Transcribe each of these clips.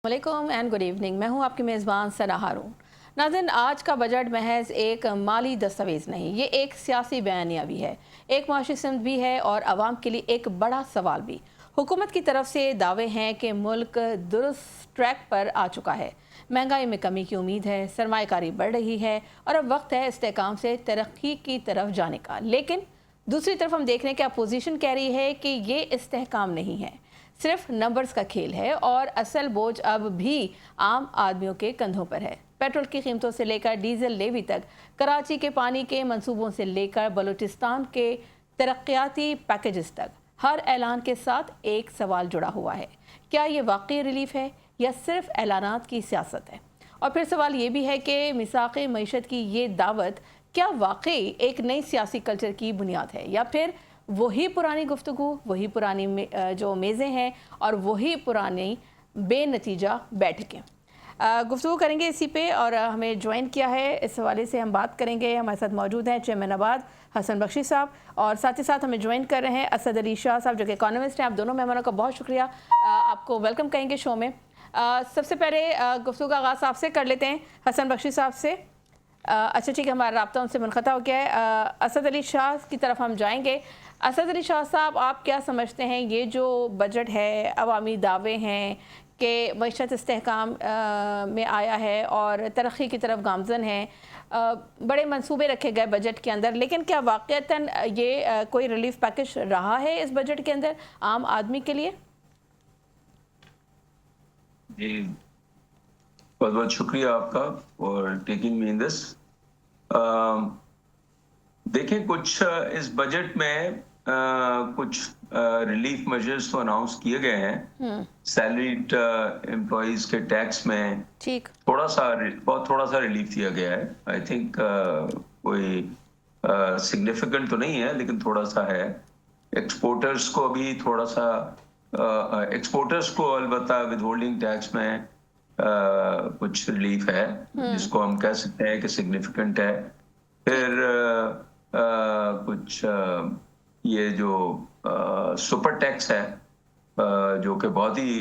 वालेकुम and good evening. मैं हूं आपकी मेज़बान सना हारून। नाज़रीन, आज का बजट महज एक माली दस्तावेज़ नहीं, ये एक सियासी बयानिया भी है, एक माशी सिमत भी है और आवाम के लिए एक बड़ा सवाल भी। हुकूमत की तरफ से दावे हैं कि मुल्क दुरुस्त ट्रैक पर आ चुका है, महंगाई में कमी की उम्मीद है, सरमायाकारी बढ़ रही है और अब वक्त है इस्तेहकाम से तरक्की की तरफ जाने का। लेकिन दूसरी तरफ हम देख रहे हैं कि अपोजिशन कह रही है कि ये इस्तेहकाम नहीं है, सिर्फ नंबर्स का खेल है और असल बोझ अब भी आम आदमियों के कंधों पर है। पेट्रोल की कीमतों से लेकर डीजल लेवी तक, कराची के पानी के मंसूबों से लेकर बलूचिस्तान के तरक्याती पैकेजेस तक, हर ऐलान के साथ एक सवाल जुड़ा हुआ है। क्या ये वाकई रिलीफ है या सिर्फ ऐलानात की सियासत है? और फिर सवाल ये भी है कि मिसाक़े मईशत की ये दावत क्या वाकई एक नई सियासी कल्चर की बुनियाद है या फिर वही पुरानी गुफ्तगू, वही पुरानी जो मेज़ें हैं और वही पुरानी बेनतीजा बैठकें। गुफ्तगू करेंगे इसी पे और हमें ज्वाइन किया है, इस हवाले से हम बात करेंगे। हमारे साथ मौजूद हैं चेयरमैन आबाद हसन बख्शी साहब और साथ ही साथ हमें ज्वाइन कर रहे हैं असद अली शाह साहब जो कि इकोनॉमिस्ट हैं। आप दोनों मेहमानों का बहुत शुक्रिया, आपको वेलकम कहेंगे शो में। सबसे पहले गुफ्तगू का आगाज़ आपसे कर लेते हैं, हसन बख्शी साहब से। अच्छा ठीक है, हमारा राब्ता उनसे मुनक़ता हो गया है। असद अली शाह की तरफ हम जाएंगे। असद अली शाह साहब, आप क्या समझते हैं ये जो बजट है, अवामी दावे हैं कि मईशत इस्तेहकाम में आया है और तरक्की की तरफ गामज़न है, बड़े मंसूबे रखे गए बजट के अंदर, लेकिन क्या वाक़ईतन ये कोई रिलीफ पैकेज रहा है इस बजट के अंदर आम आदमी के लिए? जी, बहुत बहुत शुक्रिया आपका for taking me in this. देखें, कुछ इस बजट में कुछ रिलीफ मेजर्स तो अनाउंस किए गए हैं। सैलरीड एम्प्लॉइज के टैक्स में ठीक, थोड़ा सा रिलीफ दिया गया है। आई थिंक कोई सिग्निफिकेंट तो नहीं है, लेकिन थोड़ा सा है। एक्सपोर्टर्स को अभी थोड़ा सा एक्सपोर्टर्स को अलबत्ता विदहोल्डिंग टैक्स में कुछ रिलीफ है, जिसको हम कह सकते हैं कि सिग्निफिकेंट है। फिर कुछ ये जो सुपर टैक्स है, जो कि बहुत ही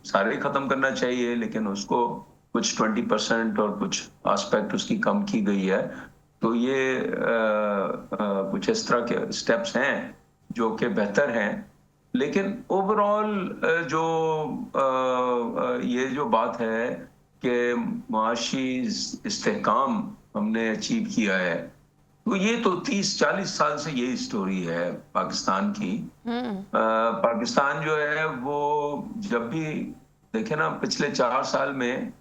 सारे खत्म करना चाहिए, लेकिन उसको कुछ 20% और कुछ एस्पेक्ट उसकी कम की गई है। तो ये कुछ इस तरह के स्टेप्स हैं जो कि बेहतर हैं। लेकिन ओवरऑल जो ये जो बात है कि माशी इस्तेहकाम हमने अचीव किया है, तो ये तो 30-40 साल से यही स्टोरी है पाकिस्तान की। पाकिस्तान जो है वो जब भी देखे ना, पिछले 4 साल में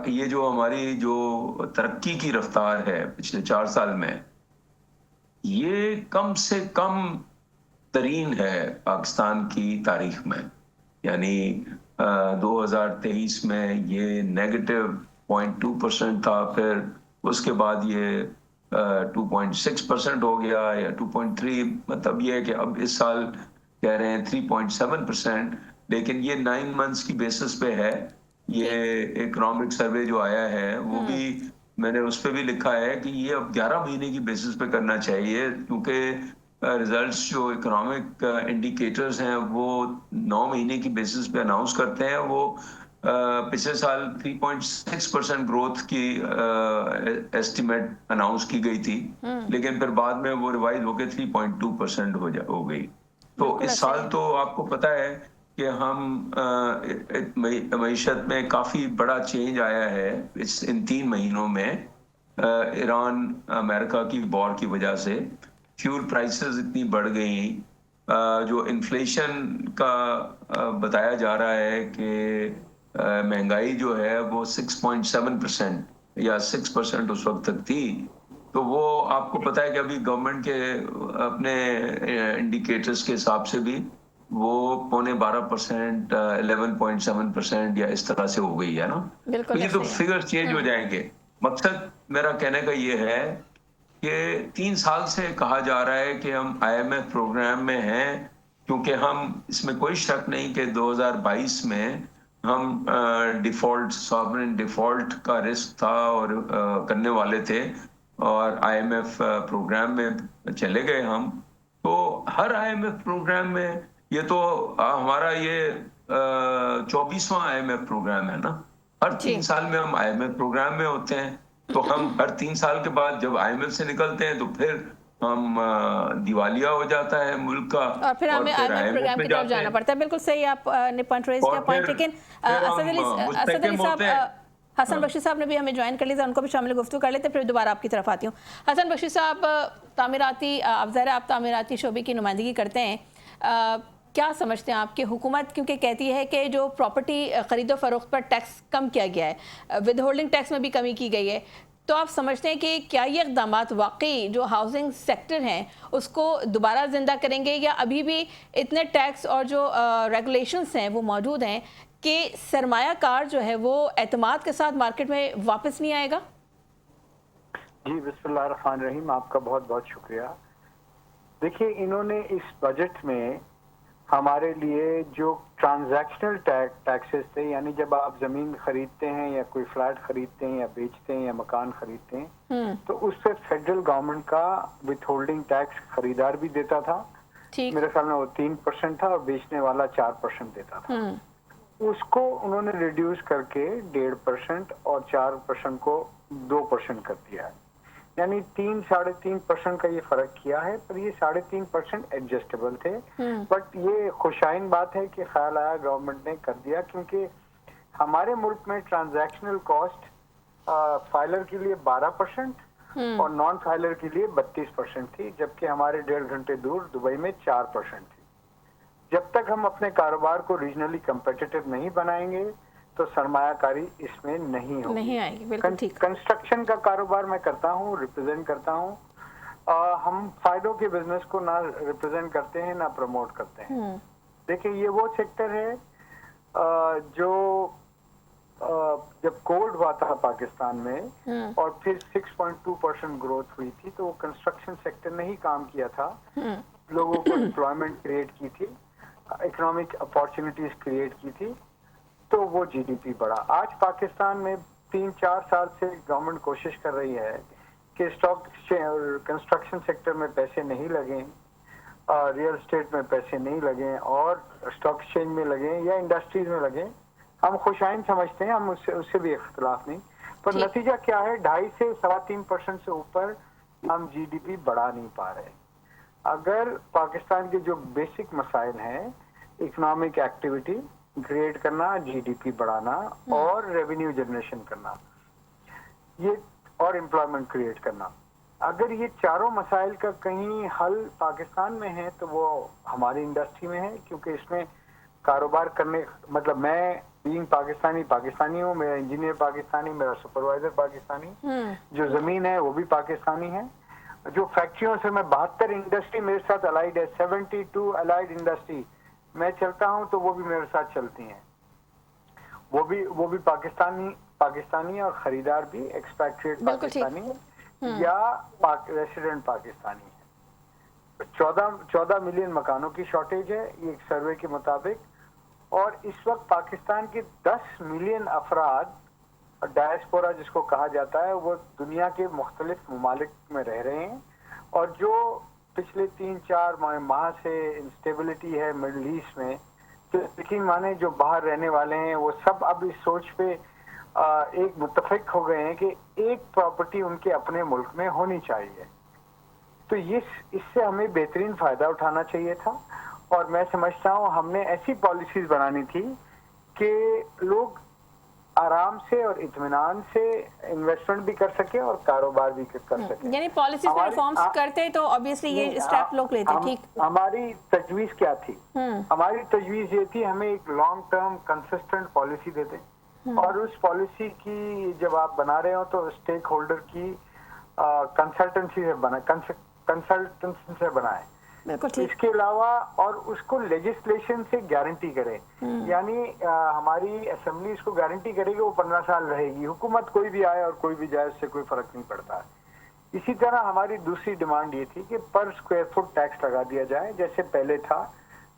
ये जो हमारी जो तरक्की की रफ्तार है पिछले 4 साल में, ये कम से कम तरीन है पाकिस्तान की तारीख में। यानी 2023 में ये -0.2% था, फिर उसके बाद ये 2.6% हो गया या 2.3, मतलब ये है कि अब इस साल कह रहे हैं 3.7%। लेकिन ये 9 मंथ्स की बेसिस पे है। ये इकोनॉमिक सर्वे जो आया है वो भी मैंने उस पर भी लिखा है कि ये अब 11 महीने की बेसिस पे करना चाहिए, क्योंकि रिजल्ट्स जो इकोनॉमिक इंडिकेटर्स हैं वो 9 महीने की बेसिस पे अनाउंस करते हैं। वो पिछले साल 3.6% ग्रोथ की एस्टिमेट अनाउंस की गई थी, लेकिन फिर बाद में वो रिवाइज होकर 3.2% हो गई। तो इस साल तो आपको पता है कि हम मईशत में काफी बड़ा चेंज आया है इन 3 महीनों में। ईरान अमेरिका की वॉर की वजह से फ्यूल प्राइसेस इतनी बढ़ गई, जो इन्फ्लेशन का बताया जा रहा है कि महंगाई जो है वो 6.7% या 6% उस वक्त तक थी। तो वो आपको पता है कि अभी गवर्नमेंट के अपने इंडिकेटर्स के हिसाब से भी वो 12.5%, 11.7% या इस तरह से हो गई है ना। तो ये तो फिगर चेंज हो जाएंगे। मकसद मेरा कहने का ये है कि 3 साल से कहा जा रहा है कि हम IMF प्रोग्राम में हैं, क्योंकि हम, इसमें कोई शक नहीं कि 2022 में हम सॉवरेन डिफॉल्ट का रिस्क था और करने वाले थे और IMF प्रोग्राम में चले गए हम। तो हर IMF प्रोग्राम में ये तो हमारा ये 24वां IMF प्रोग्राम है ना। हर जी 3 साल में हम IMF प्रोग्राम में होते हैं, तो हम हर 3 साल के बाद जब IMF से निकलते हैं तो फिर हम दिवालिया हो जाता है मुल्क का, और फिर और हमें फिर आईएमएफ IMF प्रोग्राम में की तरफ जाते जाना हैं, पड़ता है। बिल्कुल सही आप ने पॉइंट रेज किया। और पॉइंट टेकन। फिर असद अली साहब, होते हैं। हसन बख्शी साहब ने भी हमें ज्वाइन कर लिया, उनको भी शामिल गुफ्तगू कर लेते, फिर दोबारा आपकी तरफ आती हूँ। हसन बख्शी साहब, तामीराती अफज़र, आप तामीराती शोबे की नुमाइंदगी करते हैं, क्या समझते हैं आपकी हुकूमत क्योंकि कहती है कि जो प्रॉपर्टी ख़रीदो फरोख्त पर टैक्स कम किया गया है, विद होल्डिंग टैक्स में भी कमी की गई है, तो आप समझते हैं कि क्या ये इक़दाम वाकई जो हाउसिंग सेक्टर हैं उसको दोबारा ज़िंदा करेंगे, या अभी भी इतने टैक्स और जो रेगुलेशंस हैं वो मौजूद हैं कि सरमायाकार जो है वो एतमाद के साथ मार्केट में वापस नहीं आएगा? जी, बिस्मिल्लाहिर्रहमानिर्रहीम, आपका बहुत बहुत शुक्रिया। देखिए, इन्होंने इस बजट में हमारे लिए जो ट्रांजैक्शनल टैक्सेस थे, यानी जब आप जमीन खरीदते हैं या कोई फ्लैट खरीदते हैं या बेचते हैं या मकान खरीदते हैं, तो उस पर फेडरल गवर्नमेंट का विथहोल्डिंग टैक्स खरीदार भी देता था। मेरे ख्याल में वो 3% था और बेचने वाला 4% देता था। उसको उन्होंने रिड्यूस करके 1.5% और 4% को 2% कर दिया है, यानी 3-3.5% का ये फर्क किया है। पर ये 3.5% एडजस्टेबल थे। बट ये खुशाइन बात है कि ख्याल आया गवर्नमेंट ने कर दिया, क्योंकि हमारे मुल्क में ट्रांजैक्शनल कॉस्ट फाइलर के लिए 12% और नॉन फाइलर के लिए 32% थी, जबकि हमारे 1.5 घंटे दूर दुबई में 4% थी। जब तक हम अपने कारोबार को रीजनली कम्पिटिटिव नहीं बनाएंगे तो सरमायाकारी इसमें नहीं होगी। नहीं आएगी, बिल्कुल ठीक। कंस्ट्रक्शन का कारोबार मैं करता हूँ, रिप्रेजेंट करता हूँ। हम फायदों के बिजनेस को ना रिप्रेजेंट करते हैं ना प्रमोट करते हैं। देखिए, ये वो सेक्टर है जो जब कोविड हुआ था पाकिस्तान में और फिर 6.2% ग्रोथ हुई थी, तो वो कंस्ट्रक्शन सेक्टर ने ही काम किया था, लोगों को एम्प्लॉयमेंट क्रिएट की थी, इकोनॉमिक अपॉर्चुनिटीज क्रिएट की थी, तो वो जीडीपी बढ़ा। आज पाकिस्तान में 3-4 साल से गवर्नमेंट कोशिश कर रही है कि स्टॉक कंस्ट्रक्शन सेक्टर में पैसे नहीं लगें, रियल एस्टेट में पैसे नहीं लगें और स्टॉक एक्सचेंज में लगें या इंडस्ट्रीज में लगें। हम खुशाइन समझते हैं, हम उससे भी इख्तिलाफ नहीं, पर नतीजा क्या है, 2.5 से 3.25% से ऊपर हम जीडीपी बढ़ा नहीं पा रहे। अगर पाकिस्तान के जो बेसिक मसाइल हैं, इकोनॉमिक एक्टिविटी क्रिएट करना, जीडीपी बढ़ाना और रेवेन्यू जनरेशन करना, ये और एम्प्लॉयमेंट क्रिएट करना, अगर ये चारों मसाइल का कहीं हल पाकिस्तान में है तो वो हमारी इंडस्ट्री में है, क्योंकि इसमें कारोबार करने, मतलब मैं बीइंग पाकिस्तानी हूँ, मेरा इंजीनियर पाकिस्तानी, मेरा सुपरवाइजर पाकिस्तानी, जो जमीन है वो भी पाकिस्तानी है, जो फैक्ट्रियों से मैं 72 इंडस्ट्री मेरे साथ अलाइड है, 72 अलाइड इंडस्ट्री मैं चलता हूं तो वो भी मेरे साथ चलती हैं, वो भी पाकिस्तानी और खरीदार भी एक्सपैट्रिएट पाकिस्तानी या रेसिडेंट पाकिस्तानी है। 14 मिलियन मकानों की शॉर्टेज है ये एक सर्वे के मुताबिक, और इस वक्त पाकिस्तान के 10 मिलियन अफराद, डायस्पोरा जिसको कहा जाता है, वो दुनिया के मुख्तलिफ ममालिक में रह रहे हैं, और जो पिछले 3-4 माह से इंस्टेबिलिटी है मिडिल ईस्ट में, तो यकीन माने जो बाहर रहने वाले हैं वो सब अब इस सोच पे एक मुत्तफिक हो गए हैं कि एक प्रॉपर्टी उनके अपने मुल्क में होनी चाहिए। तो इससे हमें बेहतरीन फायदा उठाना चाहिए था, और मैं समझता हूँ हमने ऐसी पॉलिसीज बनानी थी कि लोग आराम से और इत्मीनान से इन्वेस्टमेंट भी कर सके और कारोबार भी कर सके। यानी पॉलिसीज में रिफॉर्म्स करते तो ऑब्वियसली ये स्टेप लोग लेते। ठीक, हमारी तजवीज क्या थी? हमारी तजवीज ये थी, हमें एक लॉन्ग टर्म कंसिस्टेंट पॉलिसी दे दें, और उस पॉलिसी की जब आप बना रहे हो तो स्टेक होल्डर की कंसल्टेंसी से बनाए। इसके अलावा और उसको लेजिस्लेशन से गारंटी करे, यानी हमारी असेंबली इसको गारंटी करेगी वो 15 साल रहेगी, हुकूमत कोई भी आए और कोई भी जाए उससे कोई फर्क नहीं पड़ता। इसी तरह हमारी दूसरी डिमांड ये थी कि पर स्क्वायर फुट टैक्स लगा दिया जाए, जैसे पहले था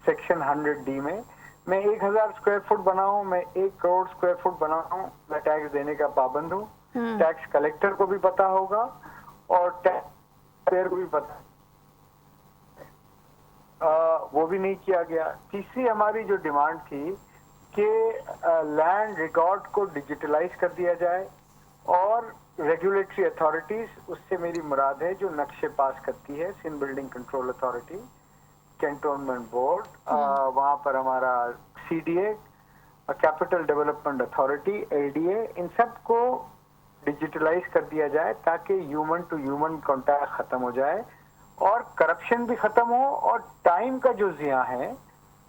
सेक्शन 100D में। मैं 1000 स्क्वायर फुट बनाऊं, मैं 1 करोड़ स्क्वायर फुट बनाऊं, मैं टैक्स देने का पाबंद हूँ। टैक्स कलेक्टर को भी पता होगा और टैक्स पेयर को भी पता, वो भी नहीं किया गया। तीसरी हमारी जो डिमांड थी कि लैंड रिकॉर्ड को डिजिटलाइज कर दिया जाए और रेगुलेटरी अथॉरिटीज, उससे मेरी मुराद है जो नक्शे पास करती है, Sindh building control authority, cantonment board, वहां पर हमारा CDA, capital development authority, LDA, इन सब को डिजिटलाइज कर दिया जाए ताकि ह्यूमन टू ह्यूमन कांटेक्ट खत्म हो जाए और करप्शन भी खत्म हो और टाइम का जो जिया है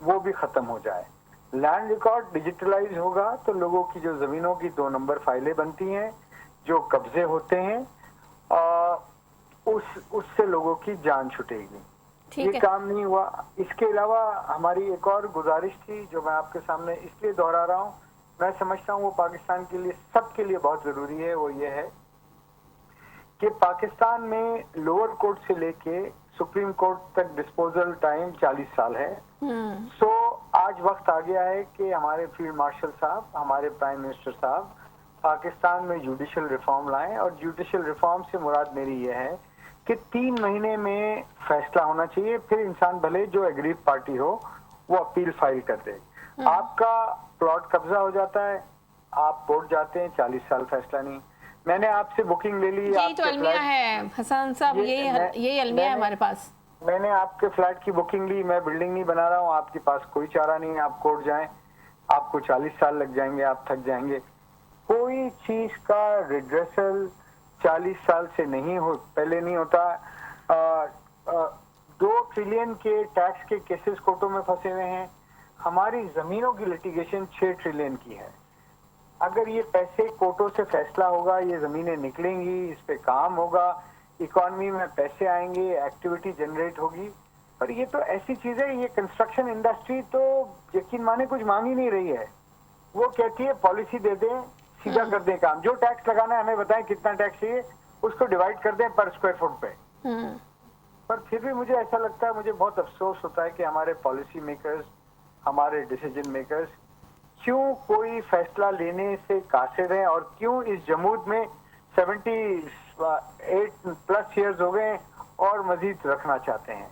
वो भी खत्म हो जाए। लैंड रिकॉर्ड डिजिटलाइज होगा तो लोगों की जो जमीनों की 2 नंबर फाइलें बनती हैं, जो कब्जे होते हैं, उससे लोगों की जान छूटेगी। ये काम नहीं हुआ। इसके अलावा हमारी एक और गुजारिश थी जो मैं आपके सामने इसलिए दोहरा रहा हूँ, मैं समझता हूँ वो पाकिस्तान के लिए, सबके लिए बहुत जरूरी है। वो ये है कि पाकिस्तान में लोअर कोर्ट से लेके सुप्रीम कोर्ट तक डिस्पोजल टाइम 40 साल है। सो आज वक्त आ गया है कि हमारे फील्ड मार्शल साहब, हमारे प्राइम मिनिस्टर साहब पाकिस्तान में जुडिशल रिफॉर्म लाएं। और जुडिशल रिफॉर्म से मुराद मेरी ये है कि 3 महीने में फैसला होना चाहिए, फिर इंसान भले जो एग्रीव पार्टी हो वो अपील फाइल कर दे। आपका प्लॉट कब्जा हो जाता है, आप कोर्ट जाते हैं, 40 साल फैसला नहीं। मैंने आपसे बुकिंग ले ली, यही तो अलमिया है हसन साहब, यही अलमिया है हमारे पास। मैंने आपके फ्लैट की बुकिंग ली, मैं बिल्डिंग नहीं बना रहा हूँ, आपके पास कोई चारा नहीं है, आप कोर्ट जाएं, आपको 40 साल लग जाएंगे, आप थक जाएंगे। कोई चीज का रिड्रेसल 40 साल से नहीं हो, पहले नहीं होता। 2 ट्रिलियन के टैक्स के केसेस कोर्टों में फंसे हुए हैं। हमारी जमीनों की लिटिगेशन 6 ट्रिलियन की है। अगर ये पैसे कोर्टों से फैसला होगा, ये जमीनें निकलेंगी, इस पे काम होगा, इकोनॉमी में पैसे आएंगे, एक्टिविटी जनरेट होगी। और ये तो ऐसी चीज है, ये कंस्ट्रक्शन इंडस्ट्री तो यकीन माने कुछ मांग ही नहीं रही है। वो कहती है पॉलिसी दे दें, सीधा कर दें काम, जो टैक्स लगाना है हमें बताएं कितना टैक्स चाहिए, उसको डिवाइड कर दें पर स्क्वायर फुट पे। पर फिर भी मुझे ऐसा लगता है, मुझे बहुत अफसोस होता है कि हमारे पॉलिसी मेकर्स, हमारे डिसीजन मेकर्स क्यों कोई फैसला लेने से कासिर हैं और क्यों इस जमूद में 78+ ईयर्स हो गए और मजीद रखना चाहते हैं।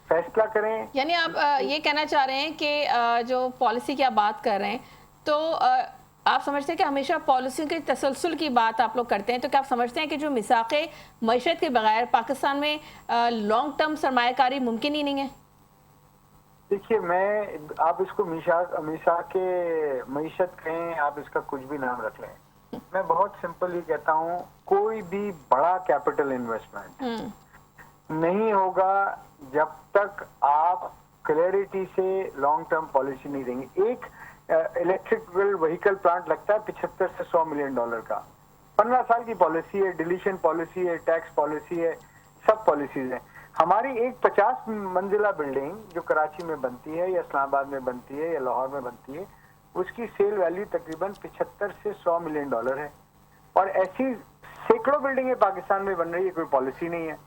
फैसला करें। यानी आप ये कहना चाह रहे हैं कि जो पॉलिसी की आप बात कर रहे हैं, तो आप समझते हैं कि हमेशा पॉलिसियों के तसलसल की बात आप लोग करते हैं, तो क्या आप समझते हैं कि जो मिसाक़े मईशत के बगैर पाकिस्तान में लॉन्ग टर्म सरमायाकारी मुमकिन ही नहीं है? देखिए, आप इसको मिसाक़े मईशत कहें, आप इसका कुछ भी नाम रख लें, मैं बहुत सिंपल ही कहता हूँ, कोई भी बड़ा कैपिटल इन्वेस्टमेंट नहीं होगा जब तक आप क्लैरिटी से लॉन्ग टर्म पॉलिसी नहीं देंगे। एक इलेक्ट्रिकल व्हीकल प्लांट लगता है 75 से 100 मिलियन डॉलर का, 15 साल की पॉलिसी है, डिलीशन पॉलिसी है, टैक्स पॉलिसी है, सब पॉलिसीज हैं। हमारी एक 50 मंजिला बिल्डिंग जो कराची में बनती है या इस्लामाबाद में बनती है या लाहौर में बनती है, उसकी सेल वैल्यू तकरीबन 75 से 100 मिलियन डॉलर है। और ऐसी सैकड़ों बिल्डिंगें पाकिस्तान में बन रही है, कोई पॉलिसी नहीं है।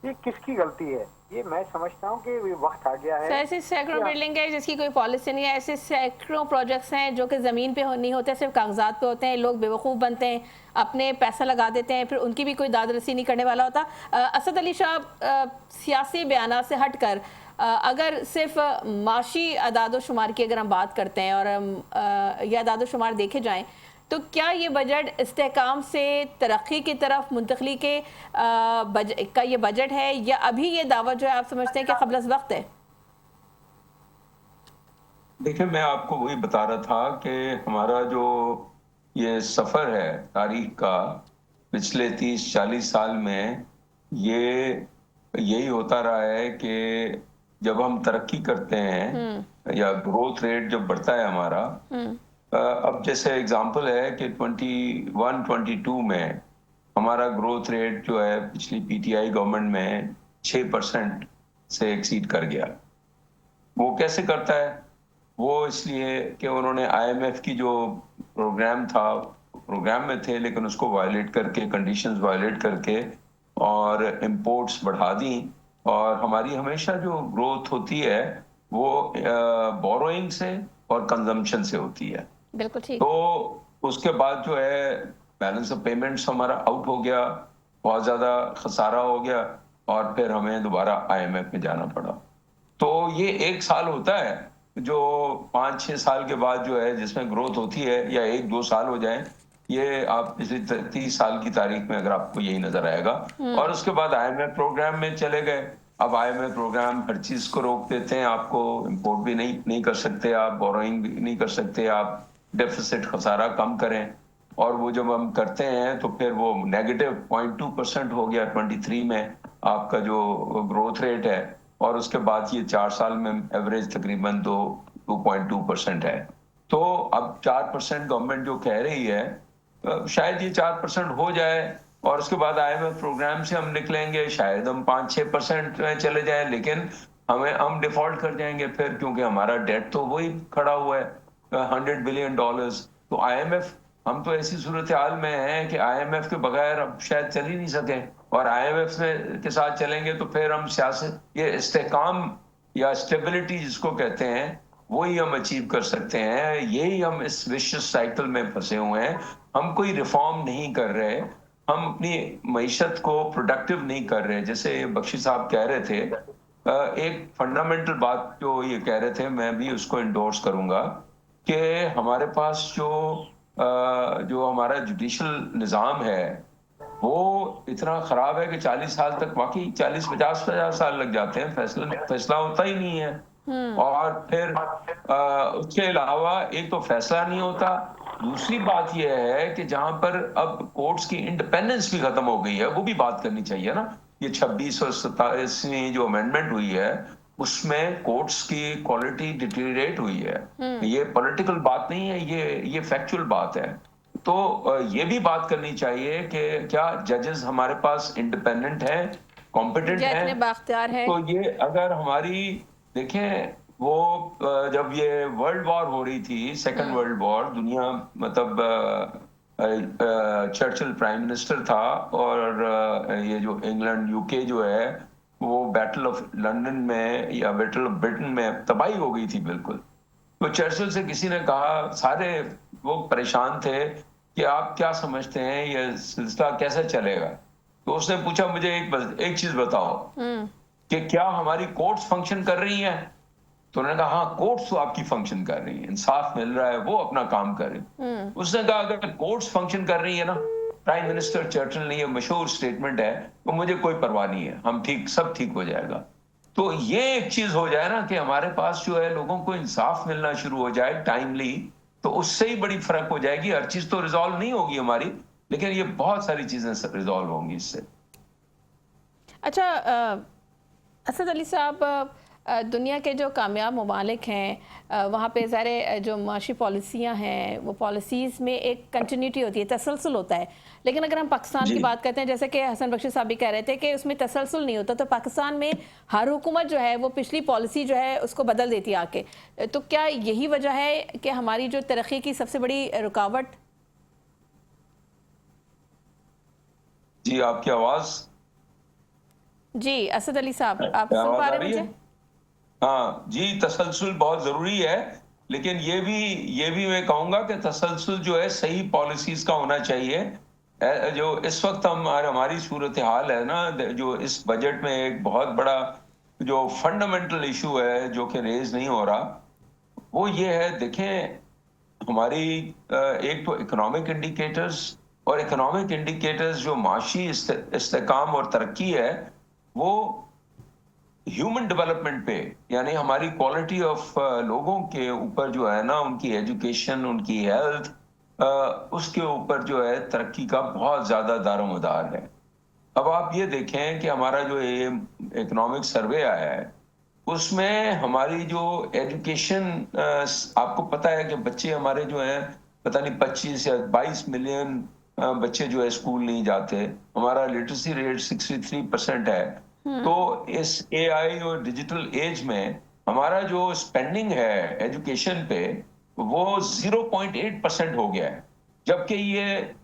ये किसकी गलती है? ये मैं समझता हूँ कि वक्त आ गया है। ऐसी सैकड़ों बिल्डिंग है जिसकी कोई पॉलिसी नहीं है, ऐसे सैकड़ों प्रोजेक्ट्स हैं जो कि ज़मीन पे नहीं होते, सिर्फ कागजात पे होते हैं। लोग बेवकूफ़ बनते हैं, अपने पैसा लगा देते हैं, फिर उनकी भी कोई दाद रसी नहीं करने वाला होता। असद अली शाह, सियासी बयान से हट कर अगर सिर्फ माशी अदाद-ओ-शुमार की अगर हम बात करते हैं और ये अदाद-ओ-शुमार देखे जाएँ, तो क्या ये बजट इस्तेहकाम से तरक्की की तरफ मुंतकली के का ये बजट है, या अभी ये दावा जो है आप समझते हैं कि क़ब्ल वक्त है? देखिए, मैं आपको वही बता रहा था कि हमारा जो ये सफ़र है तारीख का, पिछले 30-40 साल में यही होता रहा है कि जब हम तरक्की करते हैं या ग्रोथ रेट जब बढ़ता है हमारा, अब जैसे एग्जांपल है कि 21-22 में हमारा ग्रोथ रेट जो है पिछली पीटीआई गवर्नमेंट में 6% से एक्सीड कर गया। वो कैसे करता है? वो इसलिए कि उन्होंने आईएमएफ की जो प्रोग्राम में थे, लेकिन उसको वायलेट करके, कंडीशंस वायलेट करके और इंपोर्ट्स बढ़ा दी। और हमारी हमेशा जो ग्रोथ होती है वो बोरोइंग से और कंजम्पशन से होती है। बिल्कुल ठीक। तो उसके बाद जो है बैलेंस ऑफ पेमेंट्स हमारा आउट हो गया, बहुत ज्यादा खसारा हो गया और फिर हमें दोबारा आईएमएफ में जाना पड़ा। तो ये 1 साल होता है जो 5-6 साल के बाद जो है जिसमें ग्रोथ होती है, या 1-2 साल हो जाए, ये आप पिछले 30 साल की तारीख में अगर आपको यही नजर आएगा। और उसके बाद आईएमएफ प्रोग्राम में चले गए। अब आईएमएफ प्रोग्राम हर चीज को रोक देते हैं, आपको इंपोर्ट भी नहीं कर सकते, आप बोरोइंग भी नहीं कर सकते, आप डेफिसिट खसारा कम करें। और वो जब हम करते हैं तो फिर वो -0.2% हो गया 23 में आपका जो ग्रोथ रेट है, और उसके बाद ये 4 साल में एवरेज तकरीबन 2.2% है। तो अब 4% गवर्नमेंट जो कह रही है, शायद ये 4% हो जाए, और उसके बाद आईएमएफ प्रोग्राम से हम निकलेंगे, शायद हम 5-6% में चले जाएं, लेकिन हम डिफॉल्ट कर जाएंगे फिर, क्योंकि हमारा डेट तो वही खड़ा हुआ है $100 बिलियन। तो आईएमएफ, हम तो ऐसी सूरत हाल में हैं कि आईएमएफ के बगैर अब शायद चल ही नहीं सके, और आईएमएफ के साथ चलेंगे तो फिर हम सियासत, ये इस्तेकाम या स्टेबिलिटी जिसको कहते हैं, वही हम अचीव कर सकते हैं। यही हम इस विशियस साइकिल में फंसे हुए हैं। हम कोई रिफॉर्म नहीं कर रहे, हम अपनी मईशत को प्रोडक्टिव नहीं कर रहे। जैसे बख्शी साहब कह रहे थे, एक फंडामेंटल बात जो ये कह रहे थे, मैं भी उसको इंडोर्स करूंगा, कि हमारे पास जो हमारा जुडिशल निज़ाम है वो इतना खराब है कि 40 साल तक, वाकई 40-50 साल लग जाते हैं, फैसला होता ही नहीं है। और फिर उसके अलावा एक तो फैसला नहीं होता, दूसरी बात यह है कि जहां पर अब कोर्ट्स की इंडिपेंडेंस भी खत्म हो गई है, वो भी बात करनी चाहिए ना। ये 26 और 27वीं जो अमेंडमेंट हुई है, उसमें कोर्ट्स की क्वालिटी डिटेरिएट हुई है। ये पॉलिटिकल बात नहीं है, ये फैक्चुअल बात है। तो ये भी बात करनी चाहिए कि क्या जजेस हमारे पास इंडिपेंडेंट हैं, कॉम्पिटेंट हैं, बाख्तियार है। तो ये अगर हमारी देखें, वो जब ये वर्ल्ड वॉर हो रही थी, सेकंड वर्ल्ड वॉर, दुनिया मतलब चर्चिल प्राइम मिनिस्टर था, और ये जो इंग्लैंड यूके जो है, वो बैटल ऑफ लंदन में या बैटल ऑफ ब्रिटेन में तबाही हो गई थी बिल्कुल। तो चर्चिल से किसी ने कहा, सारे वो परेशान थे कि आप क्या समझते हैं ये सिलसिला कैसे चलेगा। तो उसने पूछा, मुझे एक चीज बताओ कि क्या हमारी कोर्ट्स फंक्शन कर रही हैं? तो उन्होंने कहा, हाँ, कोर्ट्स तो आपकी फंक्शन कर रही है, इंसाफ मिल रहा है, वो अपना काम कर रही है। उसने कहा, अगर कोर्ट्स फंक्शन कर रही है ना, प्राइम मिनिस्टर चर्चिल ने ये मशहूर स्टेटमेंट है, तो मुझे कोई परवाह नहीं है, हम सब ठीक हो जाएगा। तो ये एक चीज हो जाए ना कि हमारे पास जो है लोगों को इंसाफ मिलना शुरू हो जाए टाइमली, तो उससे ही बड़ी फर्क हो जाएगी। हर चीज तो रिजॉल्व नहीं होगी हमारी, लेकिन ये बहुत सारी चीजें रिजॉल्व होंगी इससे। अच्छा, असद अली साहब, दुनिया के जो कामयाब ममालिक हैं, वहाँ पे ज़ाहिर जो माशी पॉलिसियाँ हैं, वो पॉलिसीज़ में एक कंटिन्यूटी होती है, तसलसल होता है। लेकिन अगर हम पाकिस्तान की बात करते हैं, जैसे कि हसन बख्शी साहब भी कह रहे थे कि उसमें तसलसल नहीं होता, तो पाकिस्तान में हर हुकूमत जो है वो पिछली पॉलिसी जो है उसको बदल देती है आके। तो क्या यही वजह है कि हमारी जो तरक्की की सबसे बड़ी रुकावट? जी, आपकी आवाज़। जी असद अली साहब, आप सुन पा रहे हैं मुझे? हाँ जी, तसलसल बहुत जरूरी है, लेकिन ये भी मैं कहूंगा कि तसलसल जो है सही पॉलिसीज का होना चाहिए। जो इस वक्त हमारी सूरत हाल है ना, जो इस बजट में एक बहुत बड़ा जो फंडामेंटल इशू है जो कि रेज नहीं हो रहा, वो ये है, देखें, हमारी एक तो इकोनॉमिक इंडिकेटर्स, और इकोनॉमिक इंडिकेटर्स जो माशी इस्तेकाम और तरक्की है, वो ह्यूमन डेवलपमेंट पे, यानी हमारी क्वालिटी ऑफ लोगों के ऊपर जो है ना, उनकी एजुकेशन, उनकी हेल्थ, उसके ऊपर जो है तरक्की का बहुत ज्यादा दारोमदार है। अब आप ये देखें कि हमारा जो ये इकोनॉमिक सर्वे आया है, उसमें हमारी जो एजुकेशन, आपको पता है कि बच्चे हमारे जो हैं, पता नहीं 25 या 22 मिलियन बच्चे जो है स्कूल नहीं जाते। हमारा लिटरेसी रेट 63% है। तो इस एआई और डिजिटल एज में हमारा जो स्पेंडिंग है एजुकेशन पे, वो 0.8% हो गया है, जबकि ये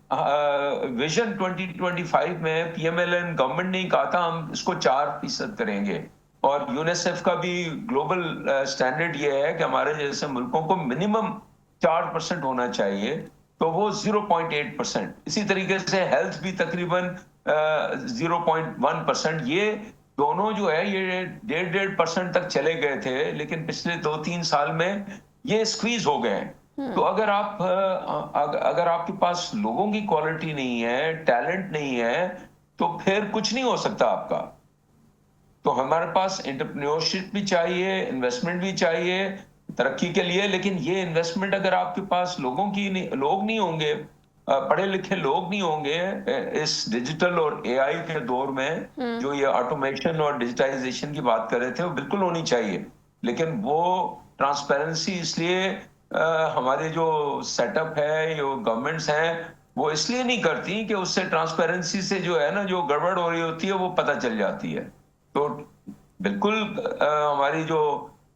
विजन 2025 में पीएमएलएन गवर्नमेंट ने कहा था हम इसको 4% करेंगे, और यूनिसेफ का भी ग्लोबल स्टैंडर्ड ये है कि हमारे जैसे मुल्कों को मिनिमम 4% होना चाहिए, तो वो 0.8%। इसी तरीके से हेल्थ भी तकरीबन 0.1%। ये दोनों जो है ये 1.5% तक चले गए थे, लेकिन पिछले 2-3 साल में ये स्क्वीज हो गए हैं। तो अगर आपके पास लोगों की क्वालिटी नहीं है, टैलेंट नहीं है, तो फिर कुछ नहीं हो सकता आपका। तो हमारे पास एंटरप्रेन्योरशिप भी चाहिए, इन्वेस्टमेंट भी चाहिए तरक्की के लिए, लेकिन ये इन्वेस्टमेंट अगर आपके पास लोग नहीं होंगे, पढ़े लिखे लोग नहीं होंगे इस डिजिटल और एआई के दौर में, जो ये ऑटोमेशन और डिजिटाइजेशन की बात कर रहे थे, वो बिल्कुल होनी चाहिए। लेकिन वो ट्रांसपेरेंसी इसलिए हमारे जो सेटअप है, जो गवर्नमेंट्स हैं, वो इसलिए नहीं करती कि उससे ट्रांसपेरेंसी से जो है ना, जो गड़बड़ हो रही होती है वो पता चल जाती है। तो बिल्कुल हमारी जो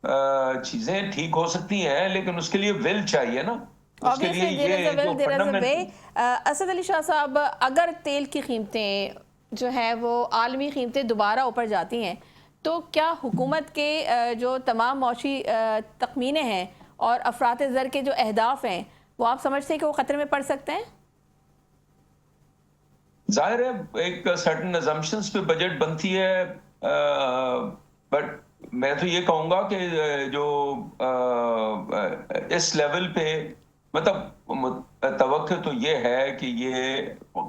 चीजें ठीक हो सकती हैं, लेकिन उसके लिए विल चाहिए ना। उसके लिए ये जो असद अली शाह साहब, अगर तेल की कीमतें जो है वो आलमी कीमतें दोबारा ऊपर जाती हैं, तो क्या हुकूमत के जो तमाम मौशी तखमीने हैं और अफरात ज़र के जो अहदाफ हैं, वो आप समझते हैं कि वो खतरे में पड़ सकते हैं? जाहिर है एक सर्टेन अजम्पशंस पे बजट बनती है, बट मैं तो ये कहूंगा कि जो इस लेवल पे मतलब तवक्को तो ये है कि ये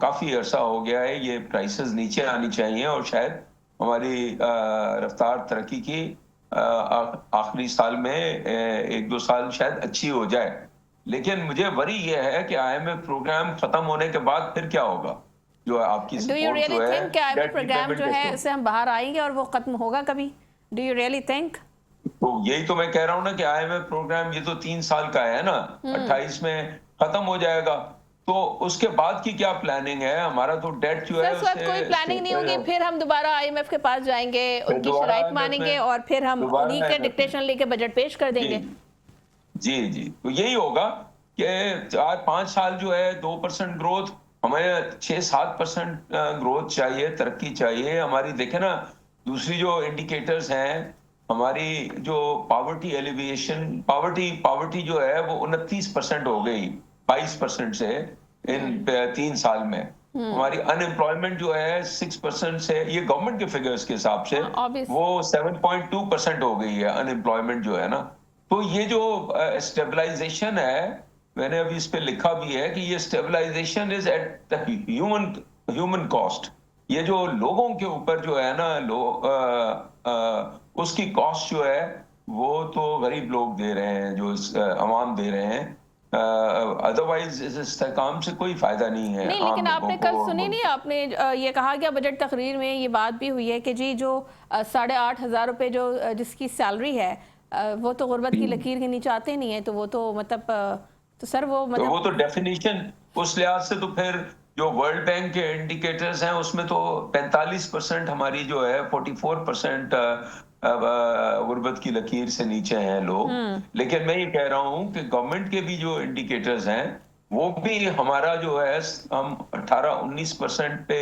काफी अरसा हो गया है, ये प्राइसेस नीचे आनी चाहिए और शायद हमारी रफ्तार तरक्की की आखिरी साल में 1-2 साल शायद अच्छी हो जाए। लेकिन मुझे वरी ये है कि आईएमएफ प्रोग्राम खत्म होने के बाद फिर क्या होगा, जो आपकी सपोर्ट जो है, आईएमएफ प्रोग्राम जो है उससे हम बाहर आएंगे और वो खत्म होगा कभी? Do you really think? तो यही तो मैं कह रहा हूँ ना कि आईएमएफ प्रोग्राम ये तो 3 साल का है ना, 28 में खत्म हो जाएगा। तो उसके बाद की क्या प्लानिंग है? हमारा तो डेट जो है उससे कोई प्लानिंग नहीं होगी, फिर हम दोबारा आईएमएफ के पास जाएंगे, उनकी शराइत मानेंगे और फिर हम उन्हीं के डिक्टेशन लेके बजट पेश कर देंगे। जी, तो यही होगा कि 4-5 साल जो है 2% ग्रोथ, हमें 6-7% ग्रोथ चाहिए, तरक्की चाहिए हमारी। देखे ना, दूसरी जो इंडिकेटर्स हैं, हमारी जो पॉवर्टी एलिविएशन, पॉवर्टी जो है वो 29% हो गई 22% से इन 3 साल में। हमारी अनएम्प्लॉयमेंट जो है 6% से, ये गवर्नमेंट के फिगर्स के हिसाब से वो 7.2% हो गई है अनएम्प्लॉयमेंट जो है ना। तो ये जो स्टेबलाइजेशन है, मैंने अभी इस पे लिखा भी है कि ये stabilisation is at the human cost. ये जो लोगों के ऊपर जो है ना, उसकी कॉस्ट जो है वो तो गरीब लोग दे रहे हैं, जो अवाम दे रहे हैं। अदरवाइज इस इस्तेकाम से कोई फायदा नहीं है। नहीं, लेकिन आपने कल सुनी नहीं, आपने ये कहा गया बजट तकरीर में, ये बात भी हुई है कि जी जो 8,500 रुपए जो जिसकी सैलरी है, वो तो गुर्बत की लकीर के नीचे आते नहीं है। तो वो तो मतलब तो सर वो मतलब, तो वो तो डेफिनेशन उस लिहाज से तो फिर जो वर्ल्ड बैंक के इंडिकेटर्स हैं उसमें तो 45% हमारी जो है 44% गुर्बत की लकीर से नीचे हैं लोग। लेकिन मैं ये कह रहा हूं कि गवर्नमेंट के भी जो इंडिकेटर्स हैं वो भी हमारा जो है, हम 18-19% पे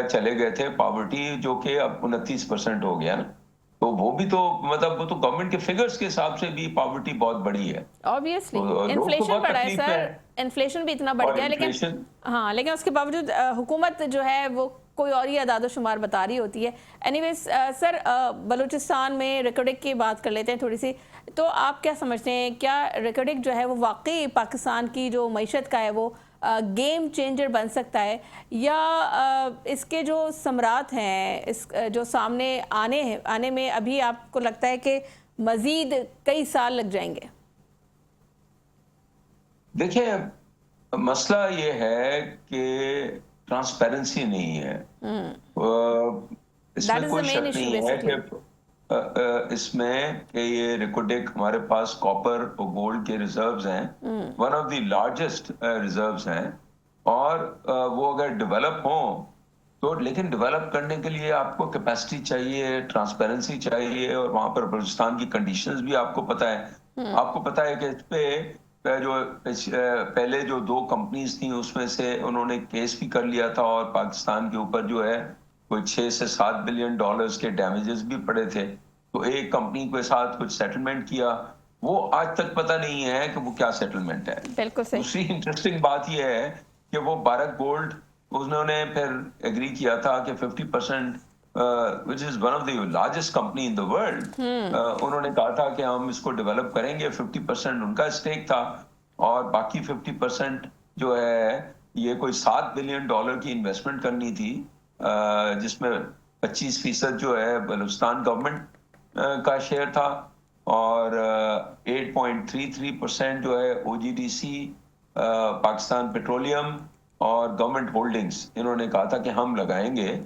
चले गए थे पॉवर्टी, जो कि अब 29% हो गया ना। तो वो भी तो मतलब वो तो गवर्नमेंट के फिगर्स के हिसाब से भी पॉवर्टी बहुत बड़ी है। ऑब्वियसली इन्फ्लेशन बढ़ा है सर, इन्फ्लेशन भी इतना बढ़ गया, लेकिन हाँ, लेकिन उसके बावजूद हुकूमत जो है वो कोई और ही अदाद शुमार बता रही होती है। एनीवेज सर, बलूचिस्तान में रिकॉर्डिंग की बात कर लेते हैं थोड़ी सी। तो आप क्या समझते हैं, क्या रिकॉर्डिंग जो है वो वाकई पाकिस्तान की जो मईशत का है वो गेम चेंजर बन सकता है, या इसके जो समरात हैं इस जो सामने आने में अभी आपको लगता है कि मजीद कई साल लग जाएंगे? देखिए, मसला ये है कि ट्रांसपेरेंसी नहीं है। इसमें कोई शक नहीं है कि इसमें कि ये रिकोडेक हमारे पास कॉपर और गोल्ड के रिजर्व्स हैं, one of the largest reserves हैं, और वो अगर डेवलप हो तो, लेकिन डेवलप करने के लिए आपको कैपेसिटी चाहिए, ट्रांसपेरेंसी चाहिए, और वहां पर बलूचिस्तान की कंडीशंस भी आपको पता है। आपको पता है कि इस पे जो पहले जो 2 कंपनीज थी उसमें से उन्होंने केस भी कर लिया था, और पाकिस्तान के ऊपर जो है कोई 6 से 7 बिलियन डॉलर्स के डैमेजेस भी पड़े थे। तो एक कंपनी के साथ कुछ सेटलमेंट किया, वो आज तक पता नहीं है कि वो क्या सेटलमेंट है। बिल्कुल सही। दूसरी इंटरेस्टिंग बात यह है कि वो भारत गोल्ड, उन्होंने फिर एग्री किया था कि 50% which is one of the largest company in the world, उन्होंने कहा था कि हम इसको डेवलप करेंगे। 50% उनका स्टेक था और बाकी 50% जो है ये कोई $7 बिलियन की इन्वेस्टमेंट करनी थी, जिसमें 25% जो है बलूचिस्तान गवर्नमेंट का शेयर था और 8.33% जो है OGDC, पाकिस्तान पेट्रोलियम और गवर्नमेंट होल्डिंग्स, इन्होंने कहा था कि हम लगाएंगे।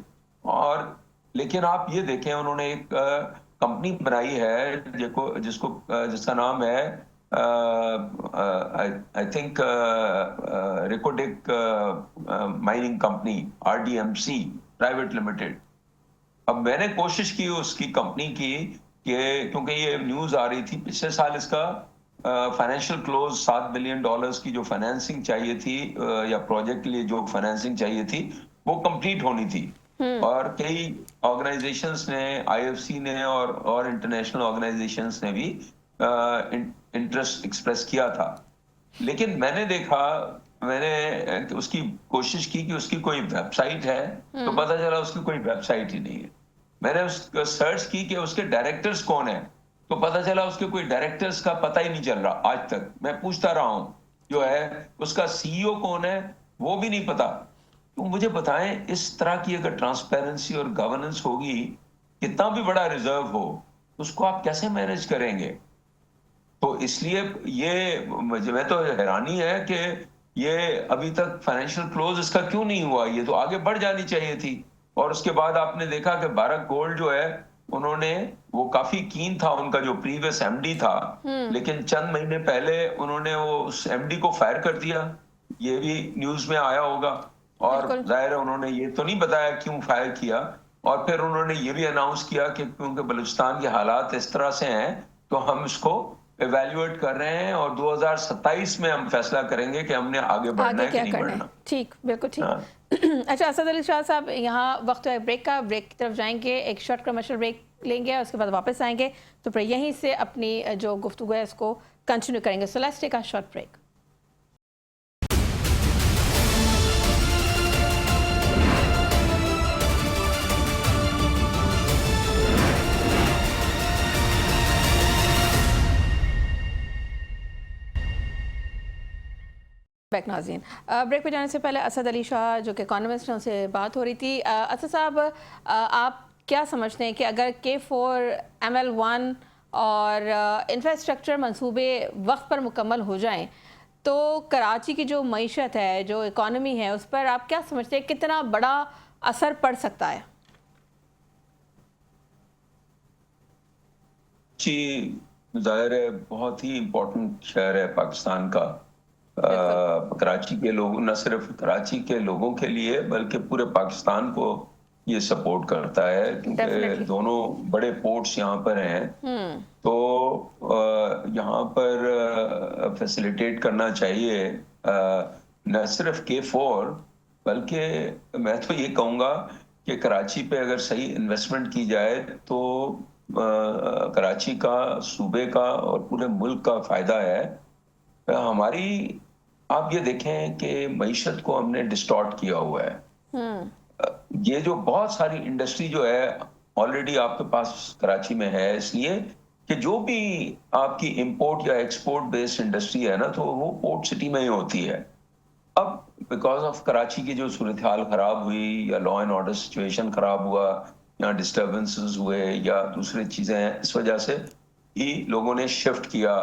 और लेकिन आप ये देखें, उन्होंने एक कंपनी बनाई है जिसका नाम है I think Rekodiq mining company, RDMC private limited. अब मैंने कोशिश की उसकी कंपनी की कि क्योंकि ये न्यूज आ रही थी पिछले साल, इसका फाइनेंशियल क्लोज $7 बिलियन की जो फाइनेंसिंग चाहिए थी या प्रोजेक्ट के लिए जो फाइनेंसिंग चाहिए थी वो कंप्लीट होनी थी। और कई ऑर्गेनाइजेशंस ने, IFC ने और इंटरनेशनल ऑर्गेनाइजेशंस ने भी इंटरेस्ट एक्सप्रेस किया था। लेकिन मैंने उसकी कोशिश की कि उसकी कोई वेबसाइट है, तो पता चला उसकी कोई वेबसाइट ही नहीं है। मैंने सर्च की कि उसके डायरेक्टर्स कौन है, तो पता चला उसके कोई डायरेक्टर्स का पता ही नहीं चल रहा आज तक। मैं पूछता रहा हूं जो है उसका CEO कौन है वो भी नहीं पता। तो मुझे बताएं, इस तरह की अगर ट्रांसपेरेंसी और गवर्नेंस होगी, कितना भी बड़ा रिजर्व हो, उसको आप कैसे मैनेज करेंगे? तो इसलिए मैं तो हैरानी है कि ये अभी तक फाइनेंशियल क्लोज इसका क्यों नहीं हुआ। ये तो आगे बढ़ जानी चाहिए थी। और उसके बाद आपने देखा कि भारत गोल्ड जो है, वो काफी कीन था, उनका जो प्रीवियस MD था, लेकिन चंद महीने पहले उन्होंने वो उस MD को फायर कर दिया। ये भी न्यूज में आया होगा। और जाहिर है उन्होंने ये तो नहीं बताया क्यों फायर किया। और फिर उन्होंने ये भी अनाउंस किया कि क्योंकि बलूचिस्तान के हालात इस तरह से हैं तो हम इसको इवैल्यूएट कर रहे हैं और 2027 में हम फैसला करेंगे कि हमने आगे बढ़ना है कि नहीं बढ़ना। ठीक, बिल्कुल ठीक। अच्छा असद अली शाह साहब, यहाँ वक्त है ब्रेक की तरफ जाएंगे, एक शॉर्ट कमर्शियल ब्रेक लेंगे और उसके बाद वापस आएंगे, तो फिर यहीं से अपनी जो गुफ्तगू है उसको कंटिन्यू करेंगे। So let's take a short break. Back नाज़रीन, ब्रेक पे जाने से पहले असद अली शाह जो कि इकोनॉमिस्ट हैं, उनसे बात हो रही थी। असद साहब, आप क्या समझते हैं कि अगर K4 ML1 और इंफ्रास्ट्रक्चर मंसूबे वक्त पर मुकम्मल हो जाएं तो कराची की जो मईशत है, जो इकोनॉमी है, उस पर आप क्या समझते हैं कितना बड़ा असर पड़ सकता है? जी, जाहिर है बहुत ही इम्पोर्टेंट शहर है पाकिस्तान का। कराची के लोग, न सिर्फ कराची के लोगों के लिए बल्कि पूरे पाकिस्तान को ये सपोर्ट करता है, क्योंकि दोनों बड़े पोर्ट्स यहाँ पर हैं। तो यहाँ पर फैसिलिटेट करना चाहिए न सिर्फ K4 बल्कि मैं तो ये कहूँगा कि कराची पे अगर सही इन्वेस्टमेंट की जाए तो कराची का, सूबे का और पूरे मुल्क का फायदा है। हमारी, आप ये देखें कि मईशत को हमने डिस्टॉर्ट किया हुआ है। ये जो बहुत सारी इंडस्ट्री जो है ऑलरेडी आपके पास कराची में है, इसलिए कि जो भी आपकी इंपोर्ट या एक्सपोर्ट बेस्ड इंडस्ट्री है ना, तो वो पोर्ट सिटी में ही होती है। अब बिकॉज ऑफ कराची की जो सूरत हाल खराब हुई या लॉ एंड ऑर्डर सिचुएशन खराब हुआ या डिस्टर्बेंसेस हुए या दूसरी चीजें हैं, इस वजह से ही लोगों ने शिफ्ट किया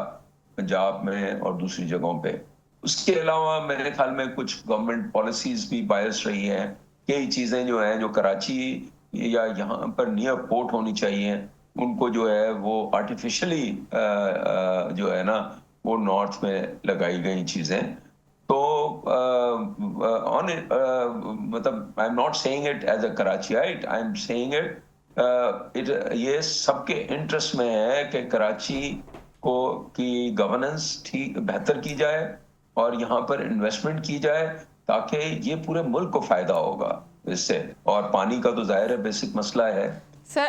पंजाब में और दूसरी जगहों पे। उसके अलावा मेरे ख्याल में कुछ गवर्नमेंट पॉलिसीज भी बायस रही हैं। कई चीजें जो हैं जो कराची या यहाँ पर नियर पोर्ट होनी चाहिए, उनको जो है वो आर्टिफिशियली जो है ना वो नॉर्थ में लगाई गई चीजें। तो मतलब I am not saying it as a Karachiite, I am saying it ये सबके इंटरेस्ट में है कि कराची को की गवर्नेंस ठीक बेहतर की जाए और यहाँ पर इन्वेस्टमेंट की जाए, ताकि ये पूरे मुल्क को फायदा होगा इससे। और पानी का तो जाहिर है बेसिक मसला है। सर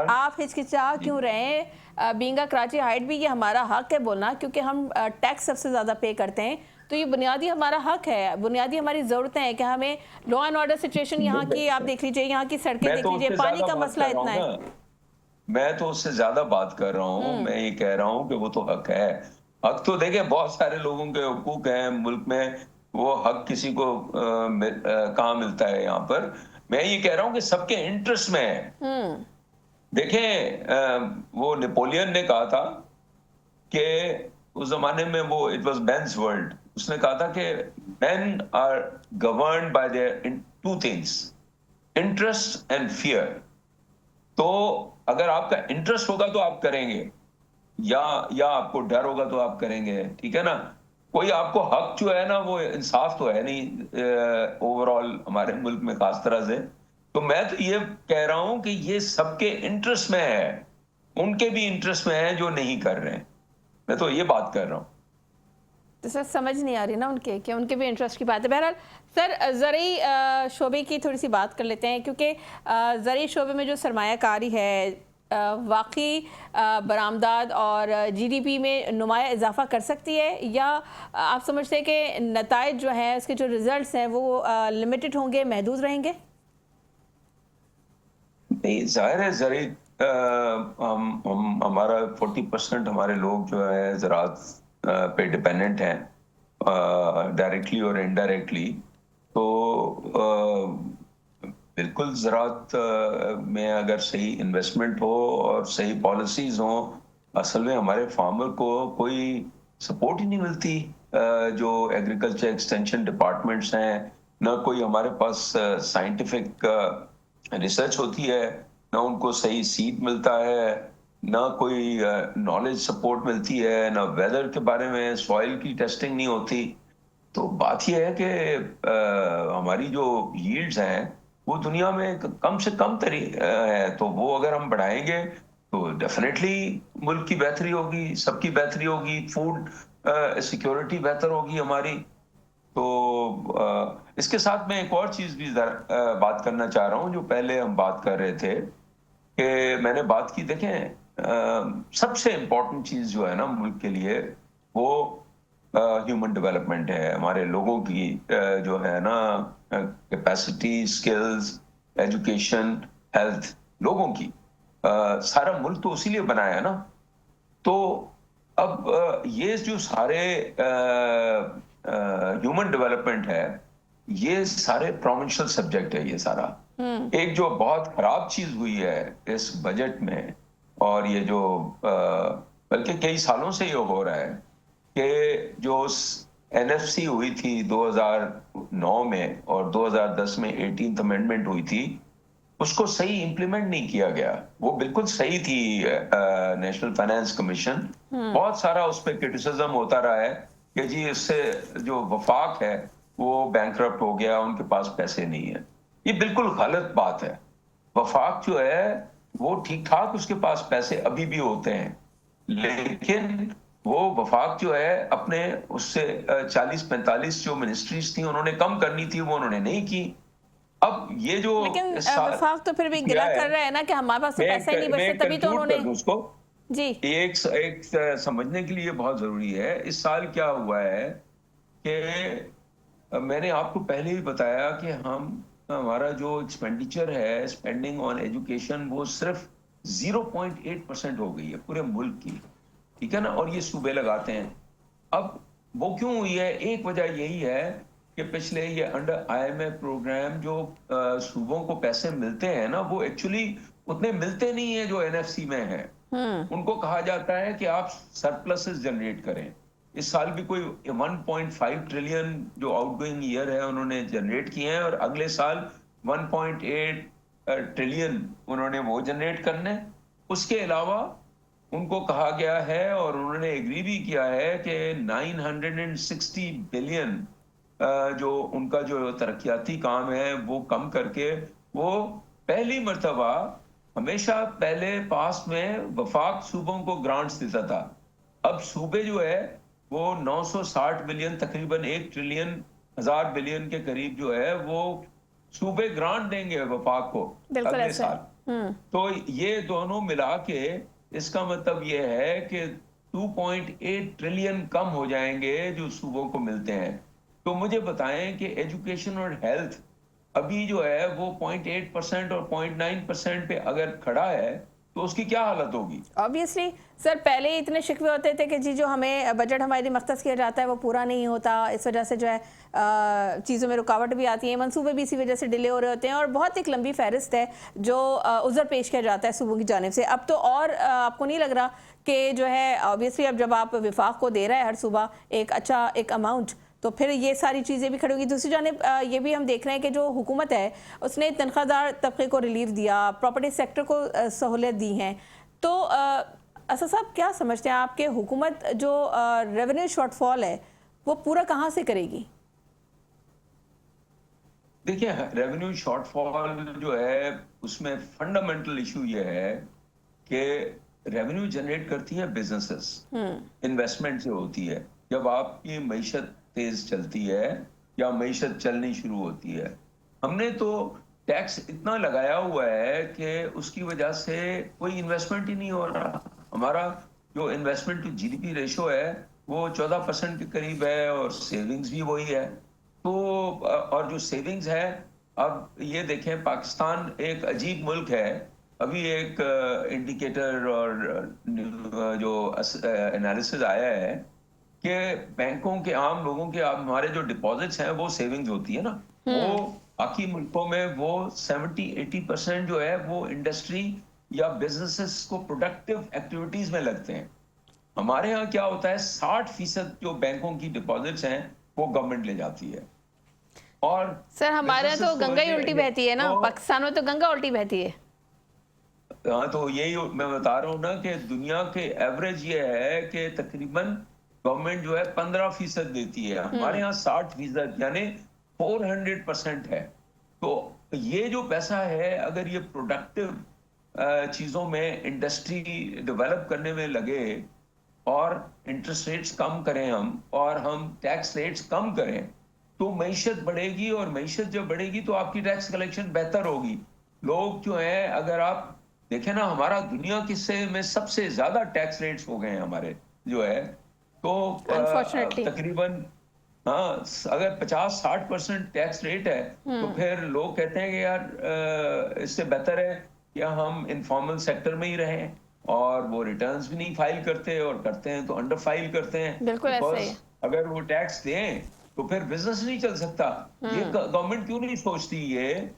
आप हिचकिचा क्यों रहे हैं? बीइंग अ कराची हाइट भी ये हमारा हक है बोलना, क्योंकि हम टैक्स सबसे ज़्यादा पे करते हैं तो ये बुनियादी हमारा हक है, बुनियादी हमारी ज़रूरतें हैं कि हमें लॉ एंड ऑर्डर सिचुएशन यहाँ की आप देख लीजिए, यहाँ की सड़कें मैं देख तो लीजिए, उससे पानी ज्यादा का बात मसला कर रहा इतना हूँ है। ना, मैं तो उससे ज्यादा बात कर रहा हूँ। मैं ये कह रहा हूँ कि वो तो हक है। हक तो देखिए बहुत सारे लोगों के हुकूक हैं मुल्क में, वो हक किसी को कहाँ मिलता है यहाँ पर। मैं ये कह रहा हूँ कि सबके इंटरेस्ट में है। देखें वो नेपोलियन ने कहा था कि उस जमाने में वो इट वाज मैन्स वर्ल्ड, उसने कहा था कि men are governed by their two things, interest and fear। तो अगर आपका इंटरेस्ट होगा तो आप करेंगे, या आपको डर होगा तो आप करेंगे, ठीक है ना। कोई आपको हक जो है ना, वो इंसाफ तो है नहीं ओवरऑल हमारे मुल्क में खास तरह से। तो मैं तो ये कह रहा हूं कि ये सबके इंटरेस्ट में है, उनके भी इंटरेस्ट में है जो नहीं कर रहे हैं। मैं तो ये बात कर रहा हूं। तो सर समझ नहीं आ रही ना उनके, कि उनके भी इंटरेस्ट की बात है। बहरहाल सर ज़रूरी शोबे की थोड़ी सी बात कर लेते हैं, क्योंकि ज़रूरी शोबे में जो सरमायाकारी है वाकई बरामदात और जीडीपी में नुमाया इजाफा कर सकती है, या आप समझते हैं कि नताइज जो हैं उसके जो रिजल्ट्स हैं वो लिमिटेड होंगे, महदूद रहेंगे? नहीं, जाहिर है ज़रूरी हम हमारा 40% हमारे लोग जो है ज़राअत पे डिपेंडेंट हैं, डायरेक्टली और इनडायरेक्टली। तो बिल्कुल ज़राअत में अगर सही इन्वेस्टमेंट हो और सही पॉलिसीज़ हो, असल में हमारे फार्मर को कोई सपोर्ट ही नहीं मिलती। जो एग्रीकल्चर एक्सटेंशन डिपार्टमेंट्स हैं, ना कोई हमारे पास साइंटिफिक रिसर्च होती है, ना उनको सही सीड मिलता है, ना कोई नॉलेज सपोर्ट मिलती है, ना वेदर के बारे में सॉइल की टेस्टिंग नहीं होती। तो बात यह है कि हमारी जो यील्ड्स हैं वो दुनिया में कम से कम है, तो वो अगर हम बढ़ाएंगे तो डेफिनेटली मुल्क की बेहतरी होगी, सबकी बेहतरी होगी, फूड सिक्योरिटी बेहतर होगी हमारी। तो इसके साथ मैं एक और चीज भी बात करना चाह रहा हूँ, जो पहले हम बात कर रहे थे कि मैंने बात की। देखें सबसे इम्पोर्टेंट चीज जो है ना मुल्क के लिए, वो ह्यूमन डेवलपमेंट है, हमारे लोगों की जो है ना कैपेसिटी, स्किल्स, एजुकेशन, हेल्थ, लोगों की। सारा मुल्क तो उसी लिए बनाया है ना। तो अब ये जो सारे ह्यूमन डेवलपमेंट है, ये सारे प्रोविंशियल सब्जेक्ट है ये सारा। एक जो बहुत खराब चीज हुई है इस बजट में, और ये जो बल्कि कई सालों से ये हो रहा है, कि जो एनएफसी हुई थी 2009 में और 2010 में 18th अमेंडमेंट हुई थी, उसको सही इंप्लीमेंट नहीं किया गया। वो बिल्कुल सही थी नेशनल फाइनेंस कमीशन, बहुत सारा उस पर क्रिटिसिज्म होता रहा है कि जी इससे जो वफाक है वो बैंकरप्ट हो गया, उनके पास पैसे नहीं है। ये बिल्कुल गलत बात है। वफाक जो है वो ठीक ठाक उसके पास पैसे अभी भी होते हैं, लेकिन वो वफाक जो है अपने उससे 40-45 जो मिनिस्ट्रीज थी उन्होंने कम करनी थी, वो उन्होंने नहीं की। अब ये जो लेकिन वफाक तो फिर भी गिला कर रहा है ना कि हमारे पास तो पैसे ही नहीं बचते, तभी तो उन्होंने उसको जी एक समझने के लिए बहुत जरूरी है। इस साल क्या हुआ है कि मैंने आपको पहले ही बताया कि हमारा जो एक्सपेंडिचर है, स्पेंडिंग ऑन एजुकेशन, वो सिर्फ 0.8% हो गई है पूरे मुल्क की, ठीक है ना। और ये सूबे लगाते हैं। अब वो क्यों हुई है? एक वजह यही है कि पिछले ये अंडर आईएमएफ प्रोग्राम जो सूबों को पैसे मिलते हैं ना, वो एक्चुअली उतने मिलते नहीं है जो एनएफसी में है। उनको कहा जाता है कि आप सरप्लसेस जनरेट करें। इस साल भी कोई 1.5 ट्रिलियन जो आउटगोइंग ईयर है उन्होंने जनरेट किए हैं, और अगले साल 1.8 ट्रिलियन उन्होंने वो जनरेट करने। उसके अलावा उनको कहा गया है और उन्होंने एग्री भी किया है कि 960 बिलियन जो उनका जो तरक्याती काम है वो कम करके, वो पहली मर्तबा, हमेशा पहले पास में वफाक सूबों को ग्रांट्स देता था, अब सूबे जो है वो 960 बिलियन, तकरीबन 1 ट्रिलियन 1000 बिलियन के करीब जो है वो सूबे ग्रांट देंगे वफाक को अगले साल। तो ये दोनों मिला के इसका मतलब ये है कि 2.8 ट्रिलियन कम हो जाएंगे जो सूबों को मिलते हैं। तो मुझे बताएं कि एजुकेशन और हेल्थ अभी जो है वो 0.8% और 0.9% पे अगर खड़ा है तो उसकी क्या हालत होगी? ऑब्वियसली सर, पहले ही इतने शिकवे होते थे कि जी जो हमें बजट हमारे लिए मख्तस किया जाता है वो पूरा नहीं होता, इस वजह से जो है चीज़ों में रुकावट भी आती है, मंसूबे भी इसी वजह से डिले हो रहे होते हैं और बहुत एक लंबी फहरिस्त है जो उज़र पेश किया जाता है सूबों की जानिब से। अब तो और आपको नहीं लग रहा कि जो है ऑब्वियसली अब जब आप विफाक को दे रहा है हर सूबा एक अच्छा एक अमाउंट, तो फिर ये सारी चीज़ें भी खड़ी होगी। दूसरी जानिब ये भी हम देख रहे हैं कि जो हुकूमत है उसने तनख्वाहदार तबके को रिलीफ दिया, प्रॉपर्टी सेक्टर को सहूलियत दी हैं। तो असद साहब क्या समझते हैं आपके हुकूमत जो रेवेन्यू शॉर्टफॉल है वो पूरा कहाँ से करेगी? देखिए, रेवेन्यू शॉर्टफॉल जो है उसमें फंडामेंटल इशू ये है कि रेवेन्यू जनरेट करती है बिजनेसेस, इन्वेस्टमेंट से होती है। जब आपकी मईशत तेज चलती है या मईशत चलनी शुरू होती है, हमने तो टैक्स इतना लगाया हुआ है कि उसकी वजह से कोई इन्वेस्टमेंट ही नहीं हो रहा। हमारा जो इन्वेस्टमेंट टू जीडीपी रेशो है वो 14% के करीब है और सेविंग्स भी वही है। तो और जो सेविंग्स है, अब ये देखें, पाकिस्तान एक अजीब मुल्क है। अभी एक इंडिकेटर और जो एनालिसिस आया है कि बैंकों के आम लोगों के हमारे जो डिपॉजिट्स हैं वो सेविंग्स होती है ना, वो बाकी मुल्कों में वो 70-80% जो है वो इंडस्ट्री या बिजनेसेस को प्रोडक्टिव एक्टिविटीज में लगते हैं। हमारे यहाँ क्या होता है, 60% जो बैंकों की डिपॉजिट्स हैं वो गवर्नमेंट ले जाती है। और सर हमारे यहाँ तो गंगा ही उल्टी बहती है ना, पाकिस्तान में तो गंगा उल्टी बहती है। हाँ, तो यही मैं बता रहा हूँ ना कि दुनिया के एवरेज ये है कि तकरीबन गवर्नमेंट जो है 15% देती है, हमारे यहाँ 60% यानी 400% है। तो ये जो पैसा है अगर ये प्रोडक्टिव चीजों में इंडस्ट्री डेवलप करने में लगे और इंटरेस्ट रेट्स कम करें हम और हम टैक्स रेट्स कम करें तो मईशत बढ़ेगी, और मईशत जब बढ़ेगी तो आपकी टैक्स कलेक्शन बेहतर होगी। लोग जो है, अगर आप देखें ना, हमारा दुनिया किस्से में सबसे ज्यादा टैक्स रेट्स हो गए हैं हमारे जो है, तो तकरीबन हाँ, अगर 50-60% टैक्स रेट है तो फिर लोग कहते हैं कि यार इससे बेहतर है कि हम इनफॉर्मल सेक्टर में ही रहें, और वो रिटर्न्स भी नहीं फाइल करते, और करते हैं तो अंडर फाइल करते हैं। बिल्कुल ऐसे ही। अगर वो टैक्स दें तो फिर बिजनेस नहीं चल सकता। ये गवर्नमेंट क्यों नहीं सोचती, ये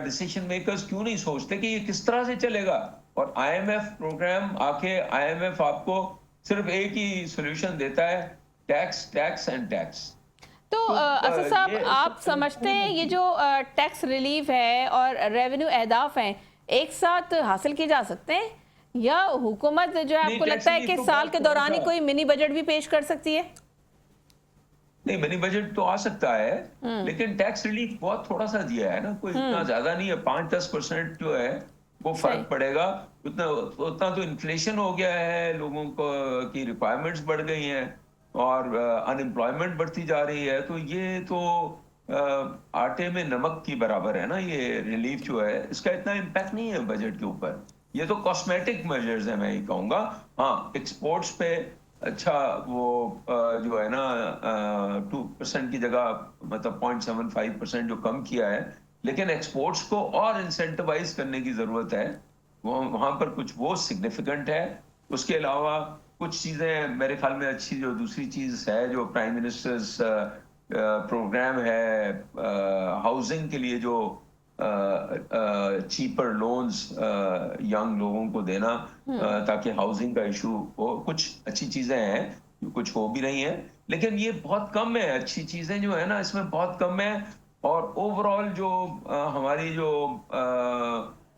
डिसीजन मेकर्स क्यों नहीं सोचते कि ये किस तरह से चलेगा? और आईएमएफ प्रोग्राम आके आईएमएफ आपको सिर्फ एक ही सॉल्यूशन देता है, टैक्स टैक्स एंड टैक्स। तो असद साहब, आप समझते हैं ये जो टैक्स रिलीफ है और रेवेन्यू अहदाफ हैं एक साथ हासिल किए जा सकते हैं, या हुकूमत जो है आपको लगता है कि साल के दौरान ही कोई मिनी बजट भी पेश कर सकती है? नहीं, मिनी बजट तो आ सकता है, लेकिन टैक्स रिलीफ बहुत थोड़ा सा दिया है ना, कोई इतना ज्यादा नहीं है। 5-10% जो है वो फर्क पड़ेगा। उतना तो इन्फ्लेशन हो गया है, लोगों को की रिक्वायरमेंट्स बढ़ गई हैं और अनएम्प्लॉयमेंट बढ़ती जा रही है। तो ये तो आटे में नमक की बराबर है ना, ये रिलीफ जो है इसका इतना इम्पैक्ट नहीं है बजट के ऊपर। ये तो कॉस्मेटिक मेजर्स है, मैं ये कहूंगा। हाँ, एक्सपोर्ट्स पे अच्छा वो जो है ना 2% की जगह मतलब 0.75% जो कम किया है, लेकिन एक्सपोर्ट्स को और इंसेंटिवाइज करने की जरूरत है। वो वहां पर कुछ वो सिग्निफिकेंट है। उसके अलावा कुछ चीजें मेरे ख्याल में अच्छी, जो दूसरी चीज है जो प्राइम मिनिस्टर्स प्रोग्राम है हाउसिंग के लिए, जो चीपर लोन्स यंग लोगों को देना ताकि हाउसिंग का इशू हो, कुछ अच्छी चीजें हैं, कुछ हो भी रही हैं, लेकिन ये बहुत कम है। अच्छी चीजें जो है ना इसमें बहुत कम है। और ओवरऑल जो हमारी जो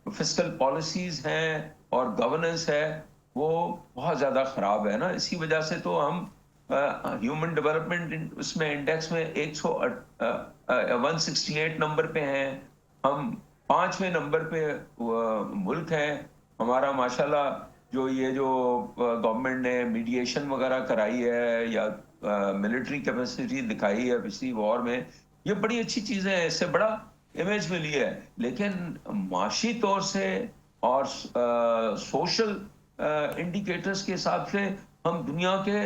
फिस्कल पॉलिसीज हैं और गवर्नेंस है वो बहुत ज्यादा खराब है ना। इसी वजह से तो हम ह्यूमन डेवलपमेंट उसमें इंडेक्स में 168 नंबर पे हैं, हम 5वें नंबर पे मुल्क है हमारा। माशाल्लाह जो ये जो गवर्नमेंट ने मीडिएशन वगैरह कराई है या मिलिट्री कैपेसिटी दिखाई है पिछली वॉर में, ये बड़ी अच्छी चीजें हैं, इससे बड़ा इमेज मिली है। लेकिन माशी तौर से और सोशल इंडिकेटर्स के हिसाब से हम दुनिया के,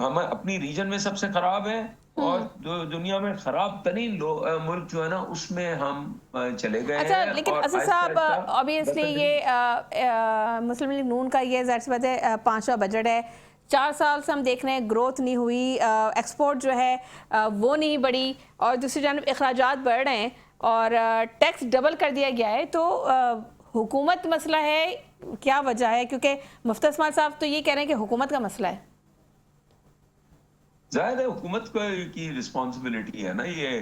हम अपनी रीजन में सबसे खराब है और दुनिया में खराब तरीन मुल्क जो है ना उसमें हम चले गए अच्छा, हैं। लेकिन और असद साहब ऑब्वियसली ये मुस्लिम लीग नून का ये ज़ाहिर सी बात है 5वां बजट है। 4 साल से हम देख रहे हैं ग्रोथ नहीं हुई, एक्सपोर्ट जो है वो नहीं बढ़ी, और दूसरी जानब अखराजात बढ़ रहे हैं और टैक्स डबल कर दिया गया है। तो हुकूमत मसला है, क्या वजह है? क्योंकि मुफ्ती उस्मान साहब तो ये कह रहे हैं कि हुकूमत का मसला है। जाहिर है हुकूमत की रिस्पॉन्सिबिलिटी है ना ये।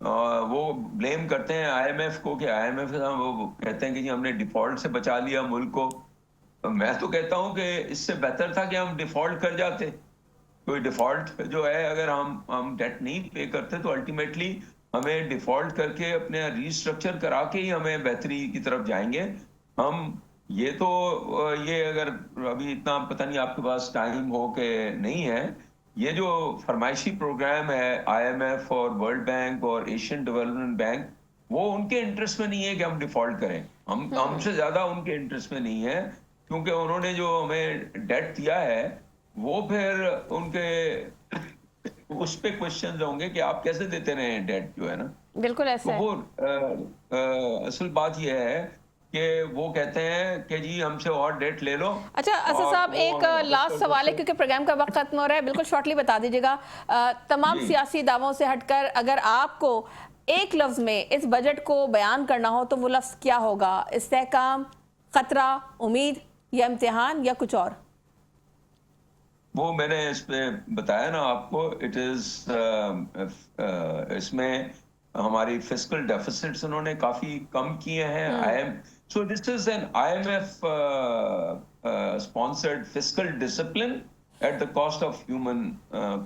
वो ब्लेम करते हैं आईएमएफ को कि आईएमएफ वो कहते हैं कि जी हमने डिफॉल्ट से बचा लिया मुल्क को। मैं तो कहता हूं कि इससे बेहतर था कि हम डिफॉल्ट कर जाते। कोई डिफॉल्ट जो है, अगर हम डेट नहीं पे करते तो अल्टीमेटली हमें डिफॉल्ट करके अपने रीस्ट्रक्चर करा के ही हमें बेहतरी की तरफ जाएंगे हम। ये तो ये अगर अभी इतना पता नहीं आपके पास टाइम हो के नहीं है, ये जो फरमाइशी प्रोग्राम है आईएमएफ और वर्ल्ड बैंक और एशियन डेवलपमेंट बैंक, वो उनके इंटरेस्ट में नहीं है कि हम डिफॉल्ट करें। हमसे ज्यादा उनके इंटरेस्ट में नहीं है, क्योंकि उन्होंने जो हमें डेट दिया है वो फिर उनके उस पे क्वेश्चन होंगे कि आप कैसे देते रहे डेट जो है ना। बिल्कुल ऐसा तो है। वो असल बात यह है कि वो कहते हैं कि जी हमसे और डेट ले लो। अच्छा असद साहब, एक लास्ट सवाल है क्योंकि प्रोग्राम का वक्त खत्म हो रहा है, बिल्कुल शॉर्टली बता दीजिएगा तमाम सियासी दावों से हटकर अगर आपको एक लफ्ज में इस बजट को बयान करना हो तो वो लफ्ज क्या होगा? इस्तेहकाम, खतरा, उम्मीद या इम्तिहान या कुछ और? वो मैंने इस पे बताया ना आपको। इट इज इसमें हमारी फिस्कल डेफिसिट्स उन्होंने काफी कम किए हैं। So this is an IMF sponsored fiscal discipline at the cost of human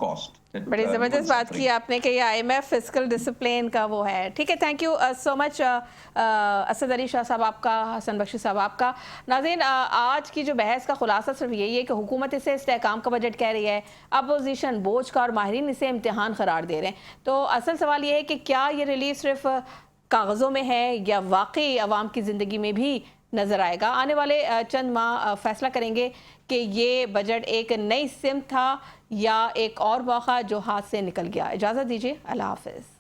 cost. बड़ी ज़बरदस्त बात की आपने कि ये आईएमएफ फिस्कल डिसिप्लिन का वो है। ठीक है, thank you so much Asad Ali Shah साहब आपका, हसन बख्शी साहब आपका। नाज़रीन, आज की जो बहस का खुलासा सिर्फ यही है कि हुकूमत इसे इस्तेहकाम का बजट कह रही है, अपोजिशन बोझ का और माहिरीन इसे इम्तिहान करार दे रहे हैं। तो असल सवाल ये है कि क्या ये रिलीफ सिर्फ कागज़ों में है या वाकई आवाम की ज़िंदगी में भी नज़र आएगा? आने वाले चंद माह फैसला करेंगे कि ये बजट एक नई सिमत था या एक और मौका जो हाथ से निकल गया। इजाज़त दीजिए, अल्लाह हाफ़िज़।